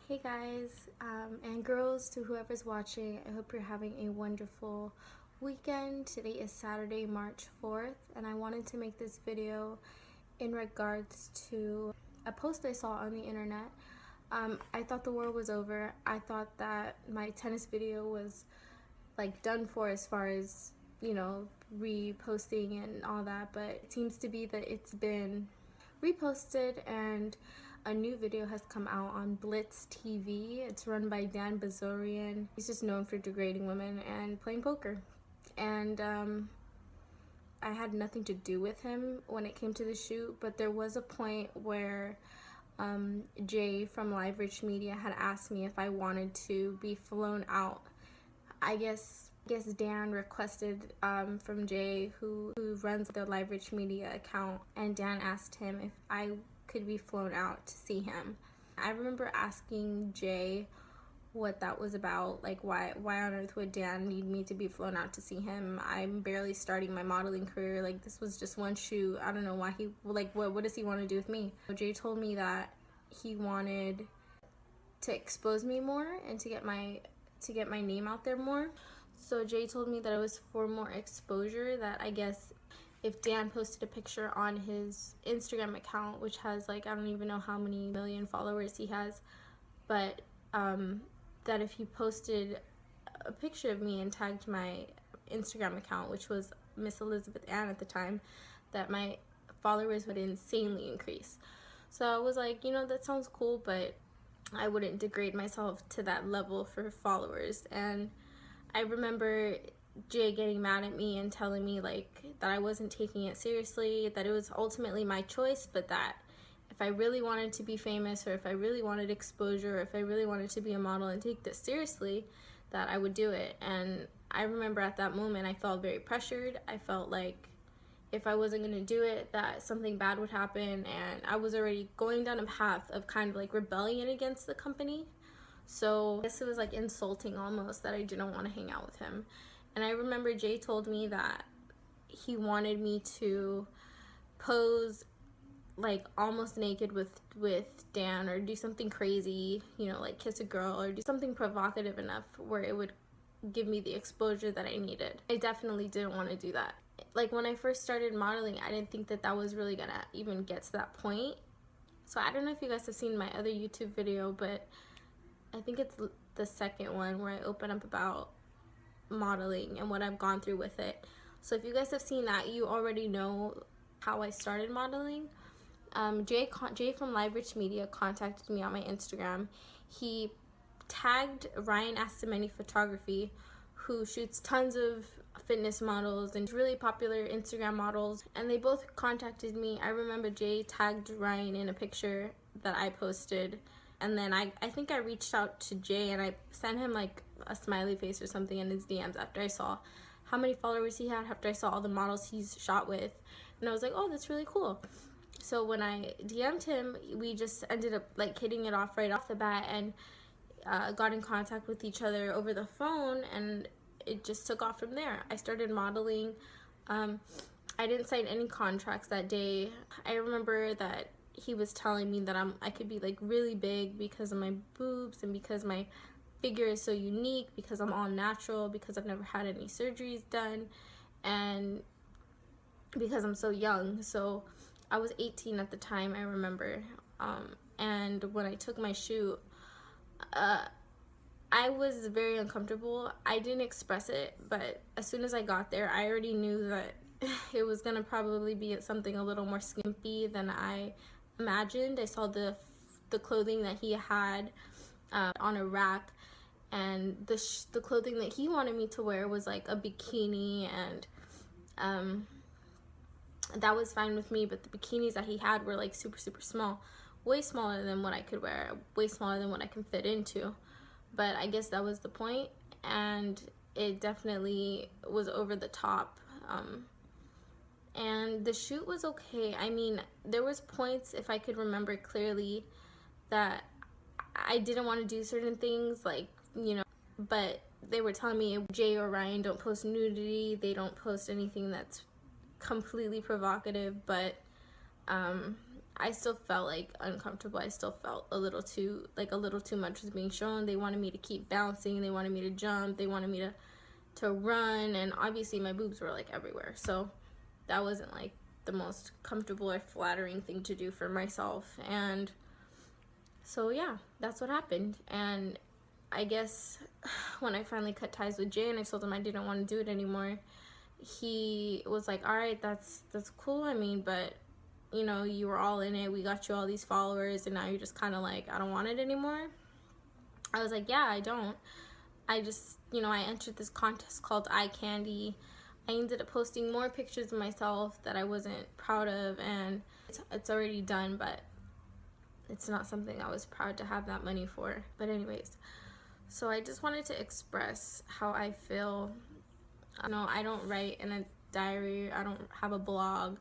Hey guys, and girls, to whoever's watching, I hope you're having a wonderful weekend. Today is Saturday, March 4th, and I wanted to make this video in regards to a post I saw on the internet. I thought the world was over. I thought that my tennis video was like done for as far as, reposting and all that, but it seems to be that it's been reposted and a new video has come out on Blitz TV. It's run by Dan Bazorian. He's just known for degrading women and playing poker. And I had nothing to do with him when it came to the shoot, but there was a point where Jay from Live Rich Media had asked me if I wanted to be flown out. I guess Dan requested from Jay, who runs the Live Rich Media account, and Dan asked him if I could be flown out to see him. I remember asking Jay what that was about, like why on earth would Dan need me to be flown out to see him? I'm barely starting my modeling career. Like, this was just one shoot. I don't know why he, like, what does he want to do with me? Jay told me that he wanted to expose me more and to get my name out there more. So Jay told me that it was for more exposure, that I guess if Dan posted a picture on his Instagram account, which has like, I don't even know how many million followers he has, but that if he posted a picture of me and tagged my Instagram account, which was Miss Elizabeth Ann at the time, that my followers would insanely increase. So I was like, that sounds cool, but I wouldn't degrade myself to that level for followers. And I remember Jay getting mad at me and telling me like that I wasn't taking it seriously, that it was ultimately my choice, but that if I really wanted to be famous, or if I really wanted exposure, or if I really wanted to be a model and take this seriously, that I would do it. And I remember at that moment I felt very pressured. I felt like if I wasn't going to do it, that something bad would happen, and I was already going down a path of kind of like rebellion against the company. So I guess it was like insulting almost that I didn't want to hang out with him. And I remember Jay told me that he wanted me to pose like almost naked with Dan, or do something crazy, like kiss a girl, or do something provocative enough where it would give me the exposure that I needed. I definitely didn't want to do that. Like, when I first started modeling, I didn't think that was really gonna even get to that point. So I don't know if you guys have seen my other YouTube video, but I think it's the second one where I open up about modeling and what I've gone through with it. So if you guys have seen that, you already know how I started modeling. Jay from Live Rich Media contacted me on my Instagram. He tagged Ryan Astameni Photography, who shoots tons of fitness models and really popular Instagram models, and they both contacted me. I remember Jay tagged Ryan in a picture that I posted, and then I think I reached out to Jay and I sent him like a smiley face or something in his DMs after I saw how many followers he had, after I saw all the models he's shot with, and I was like, oh, that's really cool. So when I DM'd him, we just ended up like hitting it off right off the bat, and got in contact with each other over the phone, and it just took off from there. I started modeling. I didn't sign any contracts that day. I remember that he was telling me that I could be like really big because of my boobs, and because my figure is so unique, because I'm all natural, because I've never had any surgeries done, and because I'm so young. So I was 18 at the time, I remember, and when I took my shoot, I was very uncomfortable. I didn't express it, but as soon as I got there, I already knew that it was gonna probably be something a little more skimpy than I imagined. I saw the clothing that he had on a rack, and the clothing that he wanted me to wear was like a bikini, and that was fine with me, but the bikinis that he had were like super small, way smaller than what I could wear, way smaller than what I can fit into. But I guess that was the point, and it definitely was over the top. And the shoot was okay. I mean, there was points, if I could remember clearly, that I didn't want to do certain things, like, but they were telling me Jay or Ryan don't post nudity, they don't post anything that's completely provocative, but I still felt like uncomfortable. I still felt a little too much was being shown. They wanted me to keep bouncing, they wanted me to jump, they wanted me to run, and obviously my boobs were like everywhere. So that wasn't like the most comfortable or flattering thing to do for myself. And so yeah, that's what happened. And I guess when I finally cut ties with Jay and I told him I didn't want to do it anymore, he was like, all right, that's cool. I mean, but you know, you were all in it, we got you all these followers, and now you're just kind of like, I don't want it anymore. I was like, yeah, I don't. I just, you know, I entered this contest called Eye Candy. I ended up posting more pictures of myself that I wasn't proud of, and it's already done, but it's not something I was proud to have that money for. But anyways, so I just wanted to express how I feel. You know, I don't write in a diary, I don't have a blog.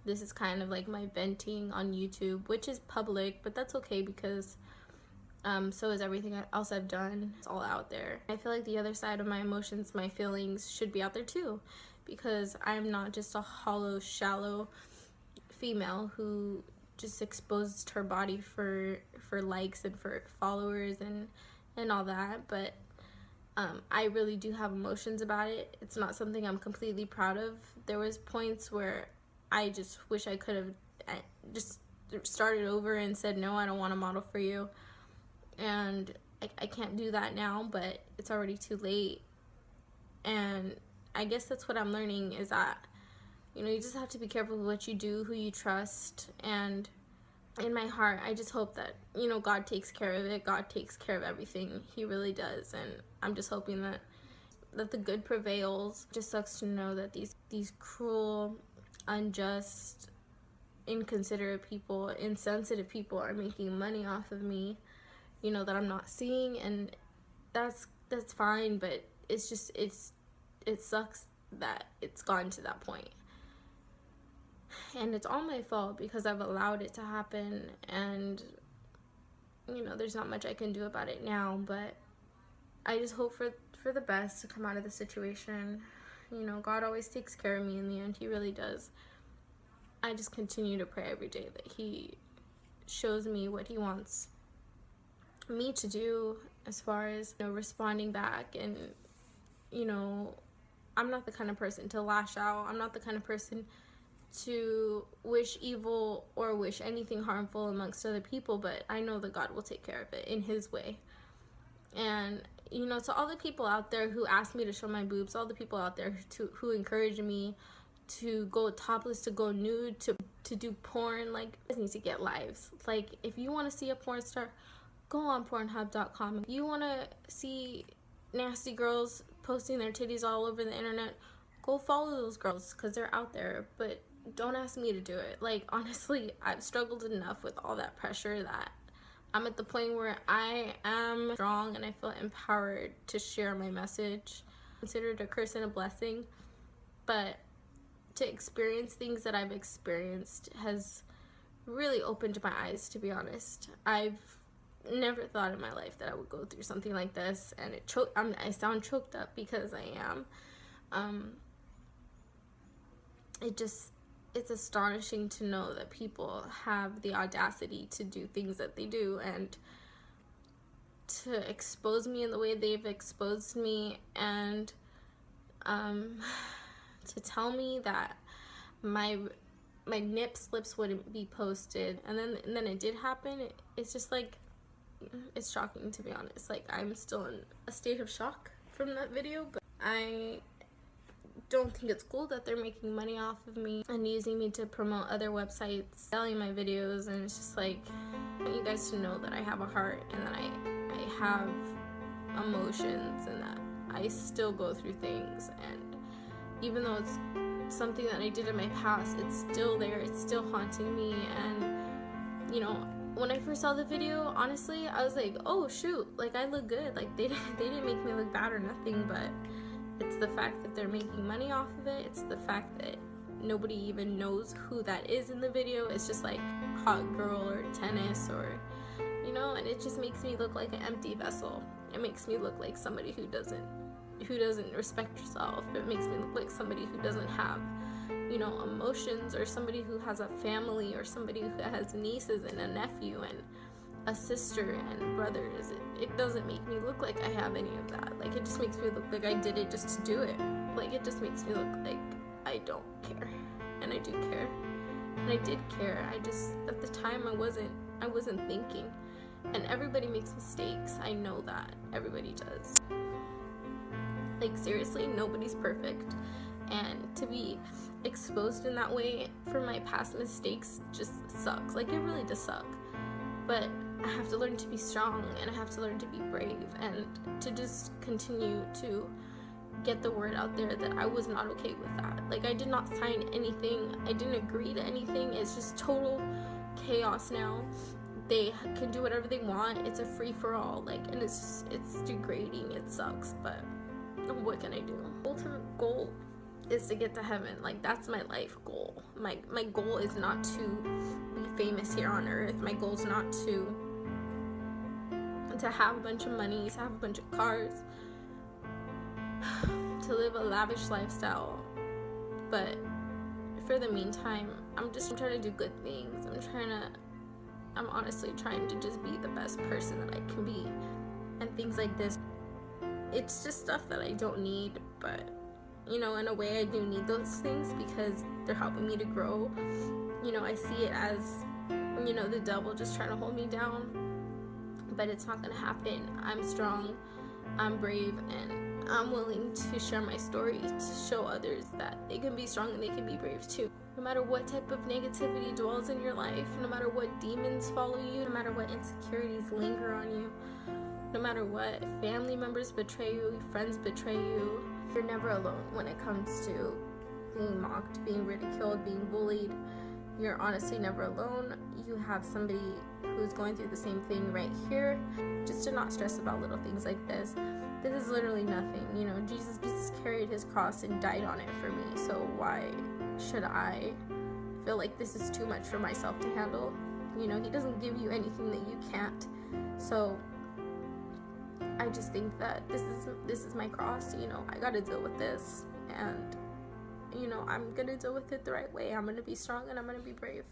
This is kind of like my venting on YouTube, which is public, but that's okay because so is everything else I've done. It's all out there. I feel like the other side of my emotions, my feelings, should be out there too, because I'm not just a hollow, shallow female who just exposed her body for likes and for followers and all that. But I really do have emotions about it. It's not something I'm completely proud of. There was points where I just wish I could have just started over and said, no, I don't want to model for you. And I can't do that now, but it's already too late. And I guess that's what I'm learning, is that, you know, you just have to be careful with what you do, who you trust. And in my heart, I just hope that, you know, God takes care of it. God takes care of everything. He really does. And I'm just hoping that the good prevails. It just sucks to know that these cruel, unjust, inconsiderate people, insensitive people are making money off of me, you know, that I'm not seeing. And that's fine, but it's just, it sucks that it's gotten to that point. And it's all my fault because I've allowed it to happen, and you know, there's not much I can do about it now, but I just hope for the best to come out of the situation. You know, God always takes care of me in the end. He really does. I just continue to pray every day that He shows me what He wants me to do as far as, you know, responding back. And, you know, I'm not the kind of person to lash out. I'm not the kind of person to wish evil or wish anything harmful amongst other people, but I know that God will take care of it in His way. And, you know, to all the people out there who asked me to show my boobs, all the people out there who encourage me to go topless, to go nude, to do porn, like, I need to get lives. Like, if you want to see a porn star, go on Pornhub.com. If you want to see nasty girls posting their titties all over the internet, go follow those girls, because they're out there. But don't ask me to do it. Like, honestly, I've struggled enough with all that pressure that I'm at the point where I am strong and I feel empowered to share my message. Consider it a curse and a blessing, but to experience things that I've experienced has really opened my eyes, to be honest. I've never thought in my life that I would go through something like this, and I sound choked up because I am. It's astonishing to know that people have the audacity to do things that they do, and to expose me in the way they've exposed me, and to tell me that my nip slips wouldn't be posted, and then it did happen. It's just like, it's shocking, to be honest. Like, I'm still in a state of shock from that video, but I don't think it's cool that they're making money off of me and using me to promote other websites, selling my videos. And it's just like, I want you guys to know that I have a heart, and that I have emotions, and that I still go through things. And even though it's something that I did in my past, it's still there, it's still haunting me. And, you know, when I first saw the video, honestly, I was like, oh shoot, like, I look good. Like, they didn't make me look bad or nothing, but it's the fact that they're making money off of it. It's the fact that nobody even knows who that is in the video. It's just like hot girl or tennis, or, you know, and it just makes me look like an empty vessel. It makes me look like somebody who doesn't respect yourself. It makes me look like somebody who doesn't have, you know, emotions, or somebody who has a family, or somebody who has nieces and a nephew and a sister and brothers. It doesn't make me look like I have any of that. Like, it just makes me look like I did it just to do it. Like, it just makes me look like I don't care. And I do care. And I did care. I just, at the time, I wasn't thinking. And everybody makes mistakes. I know that. Everybody does. Like, seriously, nobody's perfect. And to be exposed in that way for my past mistakes just sucks. Like, it really does suck. But I have to learn to be strong, and I have to learn to be brave, and to just continue to get the word out there that I was not okay with that. Like, I did not sign anything. I didn't agree to anything. It's just total chaos now. They can do whatever they want. It's a free-for-all. Like, and it's degrading. It sucks, but what can I do? Ultimate goal is to get to heaven. Like, that's my life goal. My goal is not to be famous here on earth. My goal is not to have a bunch of money, to have a bunch of cars, to live a lavish lifestyle. But for the meantime, I'm trying to do good things. I'm honestly trying to just be the best person that I can be. And things like this, it's just stuff that I don't need, but you know, in a way I do need those things because they're helping me to grow. You know, I see it as, you know, the devil just trying to hold me down, but it's not gonna happen. I'm strong, I'm brave, and I'm willing to share my story to show others that they can be strong and they can be brave too. No matter what type of negativity dwells in your life, no matter what demons follow you, no matter what insecurities linger on you, no matter what family members betray you, friends betray you, you're never alone when it comes to being mocked, being ridiculed, being bullied. You're honestly never alone. You have somebody who's going through the same thing right here. Just to not stress about little things like this. This is literally nothing. You know, Jesus carried his cross and died on it for me. So why should I feel like this is too much for myself to handle? You know, he doesn't give you anything that you can't. So I just think that this is my cross. You know, I gotta deal with this, and you know, I'm gonna deal with it the right way. I'm gonna be strong and I'm gonna be brave.